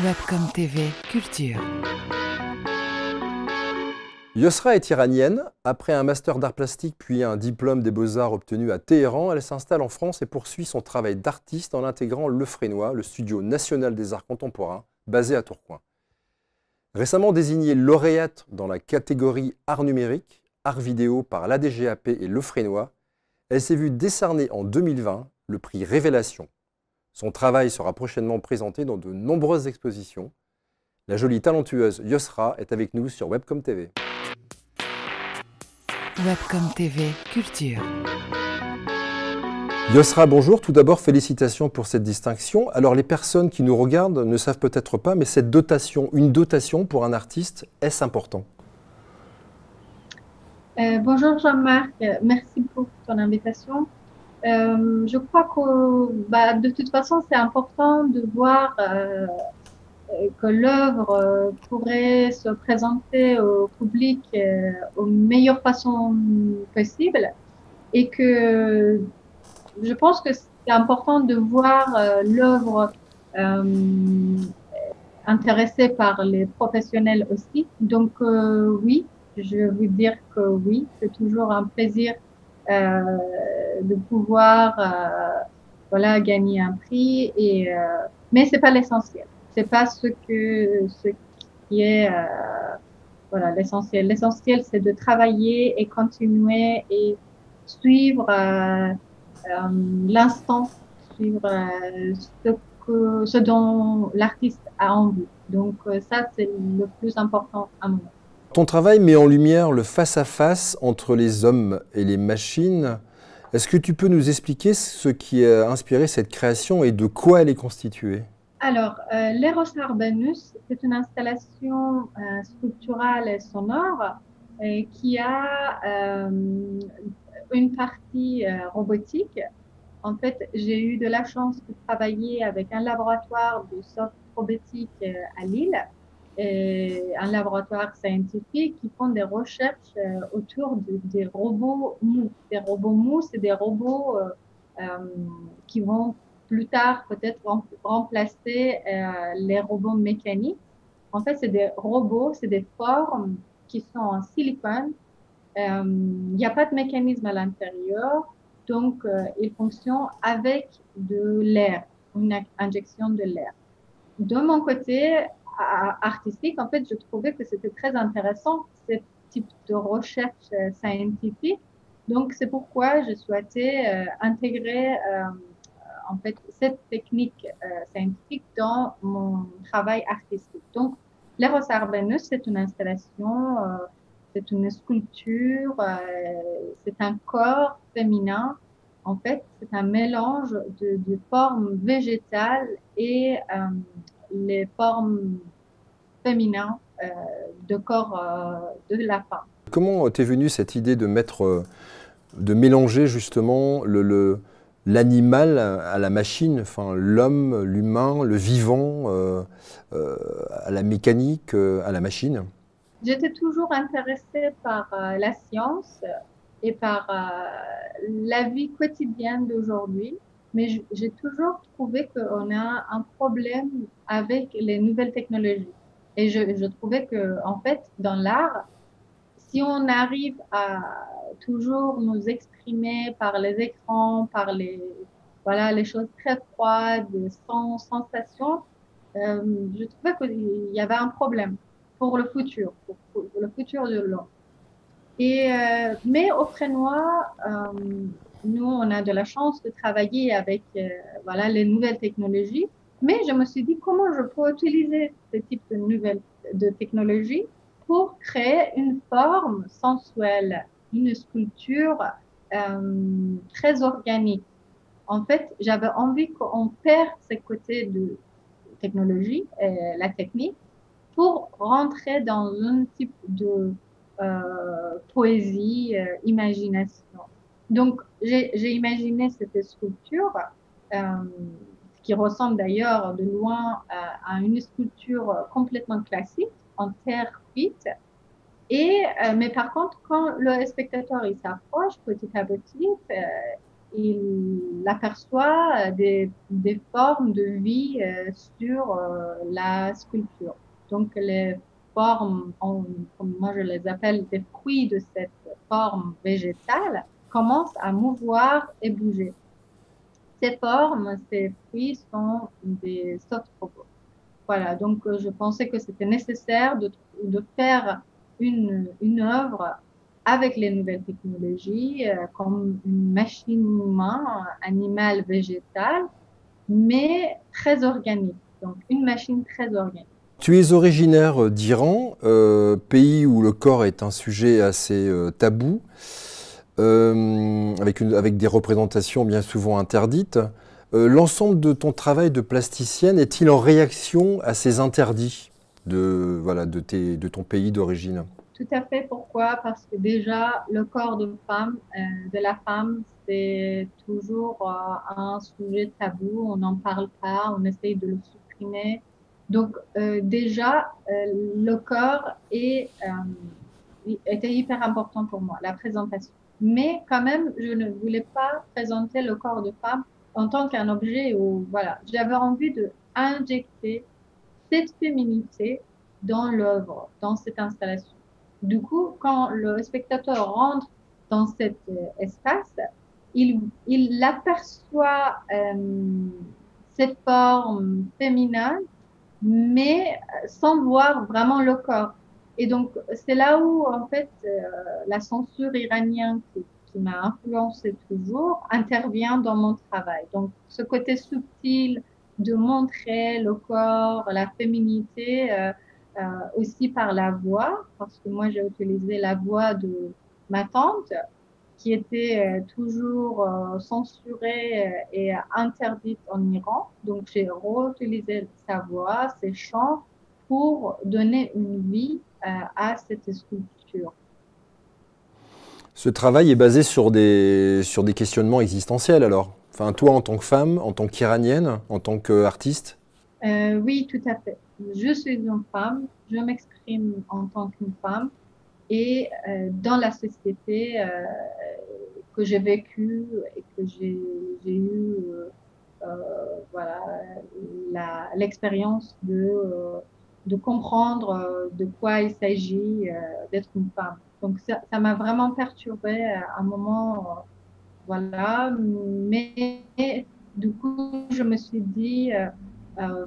Webcom TV Culture. Yosra est iranienne. Après un master d'art plastique puis un diplôme des beaux-arts obtenu à Téhéran, elle s'installe en France et poursuit son travail d'artiste en intégrant Le Frénois, le studio national des arts contemporains, basé à Tourcoing. Récemment désignée lauréate dans la catégorie art numérique, art vidéo par l'ADGAP et Le Frénois, elle s'est vue décerner en 2020 le prix Révélation. Son travail sera prochainement présenté dans de nombreuses expositions. La jolie talentueuse Yosra est avec nous sur Webcom TV. Webcom TV Culture. Yosra, bonjour. Tout d'abord, félicitations pour cette distinction. Alors, les personnes qui nous regardent ne savent peut-être pas, mais cette dotation, une dotation pour un artiste, est-ce important? Bonjour Jean-Marc, merci pour ton invitation. Je crois que de toute façon, c'est important de voir que l'œuvre pourrait se présenter au public aux meilleures façons possibles et que je pense que c'est important de voir l'œuvre intéressée par les professionnels aussi. Donc oui, je veux vous dire que oui, c'est toujours un plaisir de pouvoir gagner un prix mais c'est pas l'essentiel. C'est pas ce qui est l'essentiel. L'essentiel, c'est de travailler et continuer et suivre l'instant, suivre ce dont l'artiste a envie. Donc ça, c'est le plus important à mon avis. Ton travail met en lumière le face-à-face entre les hommes et les machines. Est-ce que tu peux nous expliquer ce qui a inspiré cette création et de quoi elle est constituée? Alors, l'Eros Arbanus, c'est une installation sculpturale et sonore qui a une partie robotique. En fait, j'ai eu de la chance de travailler avec un laboratoire de soft robotique à Lille, et un laboratoire scientifique qui font des recherches autour des robots mous. Des robots mous, c'est des robots qui vont plus tard peut-être remplacer les robots mécaniques. En fait, c'est des robots, c'est des formes qui sont en silicone. Il n'y a pas de mécanisme à l'intérieur, donc ils fonctionnent avec de l'air, une injection de l'air. De mon côté artistique, en fait, je trouvais que c'était très intéressant, ce type de recherche scientifique. Donc, c'est pourquoi je souhaitais intégrer en fait cette technique scientifique dans mon travail artistique. Donc, l'Eros Arbanus, c'est une installation, c'est une sculpture, c'est un corps féminin. En fait, c'est un mélange de formes végétales et les formes féminines de corps de la femme. Comment t'est venue cette idée de de mélanger justement l'animal à la machine, enfin l'homme, l'humain, le vivant, à la mécanique, à la machine? J'étais toujours intéressée par la science et par la vie quotidienne d'aujourd'hui, mais j'ai toujours trouvé qu'on a un problème avec les nouvelles technologies. Et je trouvais que, en fait, dans l'art, si on arrive à toujours nous exprimer par les écrans, par les choses très froides, sans sensation, je trouvais qu'il y avait un problème pour le futur, pour le futur de l'homme. Mais au Frénois, nous, on a de la chance de travailler avec les nouvelles technologies. Mais je me suis dit comment je peux utiliser ce type de nouvelles technologies pour créer une forme sensuelle, une sculpture très organique. En fait, j'avais envie qu'on perd ce côté de technologie, la technique, pour rentrer dans un type de poésie, imagination. Donc, j'ai imaginé cette sculpture qui ressemble d'ailleurs de loin à une sculpture complètement classique en terre cuite. Mais par contre, quand le spectateur il s'approche petit à petit, il aperçoit des formes de vie sur la sculpture. Donc, les formes, comme moi je les appelle, des fruits de cette forme végétale, commencent à mouvoir et bouger. Ces formes, ces fruits sont des soft robots. Voilà, donc je pensais que c'était nécessaire de faire une œuvre avec les nouvelles technologies, comme une machine humaine, animale, végétale, mais très organique. Donc une machine très organique. Tu es originaire d'Iran, pays où le corps est un sujet assez tabou, avec des représentations bien souvent interdites. L'ensemble de ton travail de plasticienne est-il en réaction à ces interdits de ton pays d'origine? Tout à fait. Pourquoi? Parce que déjà, le corps de la femme, c'est toujours un sujet tabou. On n'en parle pas, on essaye de le supprimer. Donc, déjà, le corps était hyper important pour moi, la présentation. Mais quand même, je ne voulais pas présenter le corps de femme en tant qu'un objet où, voilà, j'avais envie de injecter cette féminité dans l'œuvre, dans cette installation. Du coup, quand le spectateur rentre dans cet espace, il aperçoit cette forme féminine, mais sans voir vraiment le corps. Et donc, c'est là où, en fait, la censure iranienne qui m'a influencée toujours intervient dans mon travail. Donc, ce côté subtil de montrer le corps, la féminité, aussi par la voix, parce que moi, j'ai utilisé la voix de ma tante, qui était toujours censurée et interdite en Iran. Donc, j'ai réutilisé sa voix, ses chants, pour donner une vie à cette sculpture. Ce travail est basé sur des questionnements existentiels alors. Enfin, toi en tant que femme, en tant qu'iranienne, en tant qu'artiste? Oui, tout à fait. Je suis une femme, je m'exprime en tant qu'une femme et dans la société que j'ai vécue et que j'ai eu voilà, l'expérience de comprendre de quoi il s'agit d'être une femme. Donc ça m'a vraiment perturbée à un moment, voilà, mais du coup je me suis dit,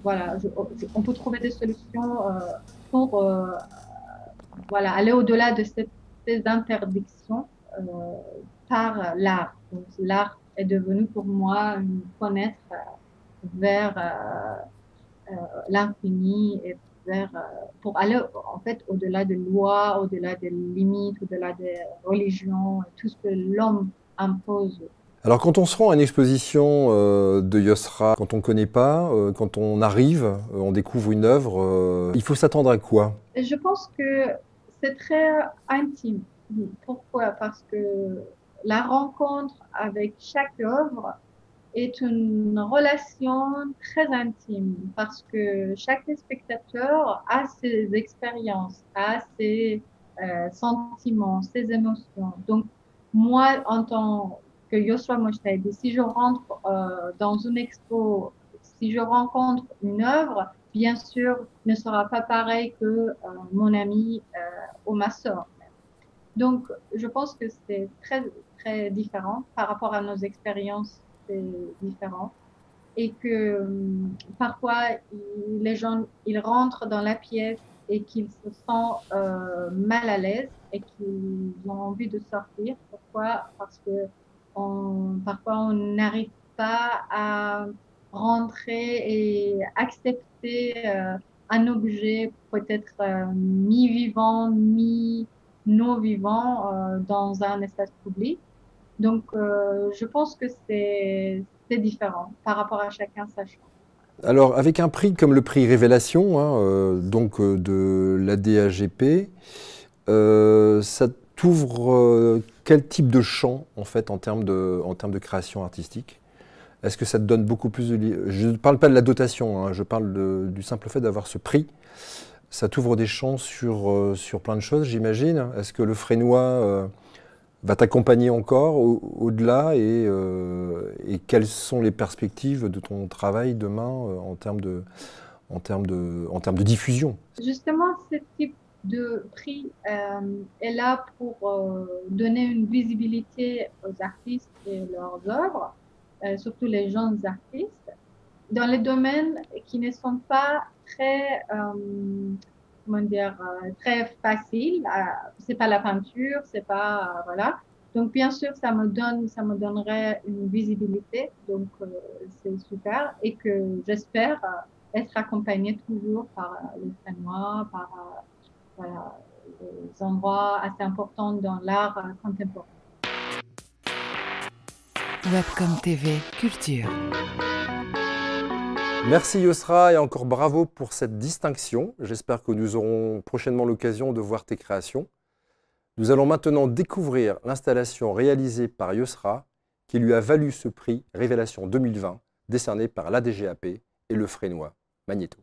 voilà, on peut trouver des solutions pour voilà, aller au-delà de ces interdictions par l'art. Donc l'art est devenu pour moi une fenêtre vers l'infini et vers, pour aller en fait au-delà des lois, au-delà des limites, au-delà des religions, tout ce que l'homme impose. Alors quand on se rend à une exposition de Yosra, quand on ne connaît pas, quand on arrive, on découvre une œuvre, il faut s'attendre à quoi? Et je pense que c'est très intime. Pourquoi? Parce que la rencontre avec chaque œuvre est une relation très intime parce que chaque spectateur a ses expériences, a ses sentiments, ses émotions. Donc, moi, en tant que Yosra Mojtahedi, si je rentre dans une expo, si je rencontre une œuvre, bien sûr, ne sera pas pareil que mon ami ou ma sœur. Donc, je pense que c'est très, très différent par rapport à nos expériences, c'est différent. Et que parfois, les gens, ils rentrent dans la pièce et qu'ils se sentent mal à l'aise et qu'ils ont envie de sortir. Pourquoi? Parce que parfois, on n'arrive pas à rentrer et accepter un objet peut-être mi-vivant, mi-non-vivant dans un espace public. Donc, je pense que c'est différent par rapport à chacun sa chance. Alors avec un prix comme le prix Révélation, hein, de l'ADAGP, ça t'ouvre quel type de champ en fait en termes de création artistique? Est-ce que ça te donne beaucoup plus de... Je ne parle pas de la dotation, hein, je parle du simple fait d'avoir ce prix. Ça t'ouvre des champs sur plein de choses, j'imagine. Est-ce que le Frénois va t'accompagner encore au-delà et quelles sont les perspectives de ton travail demain en termes de diffusion? Justement, ce type de prix est là pour donner une visibilité aux artistes et leurs œuvres, surtout les jeunes artistes, dans les domaines qui ne sont pas très, comment dire, très faciles. C'est pas la peinture, c'est pas, voilà. Donc, bien sûr, ça me donnerait une visibilité. Donc, c'est super. Et que j'espère être accompagnée toujours par les Frénois, par voilà, des endroits assez importants dans l'art contemporain. Webcom TV Culture. Merci Yosra et encore bravo pour cette distinction. J'espère que nous aurons prochainement l'occasion de voir tes créations. Nous allons maintenant découvrir l'installation réalisée par Yosra qui lui a valu ce prix Révélation 2020 décerné par l'ADGAP et le Frénois Magnéto.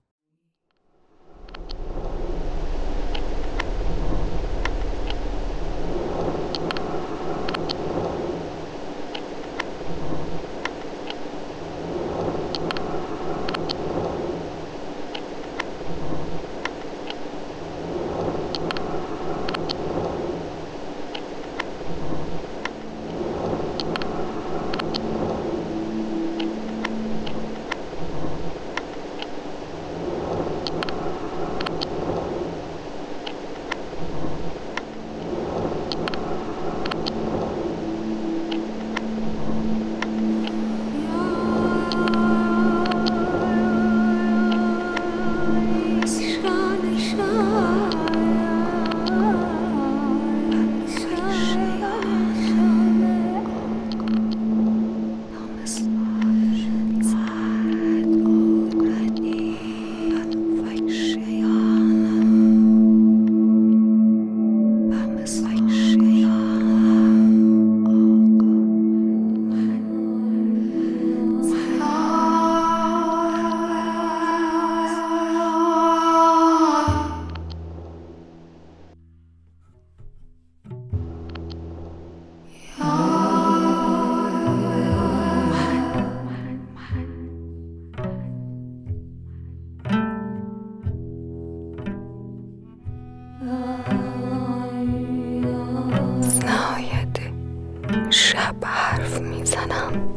شب حرف میزنم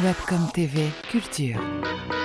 Webcom TV Culture.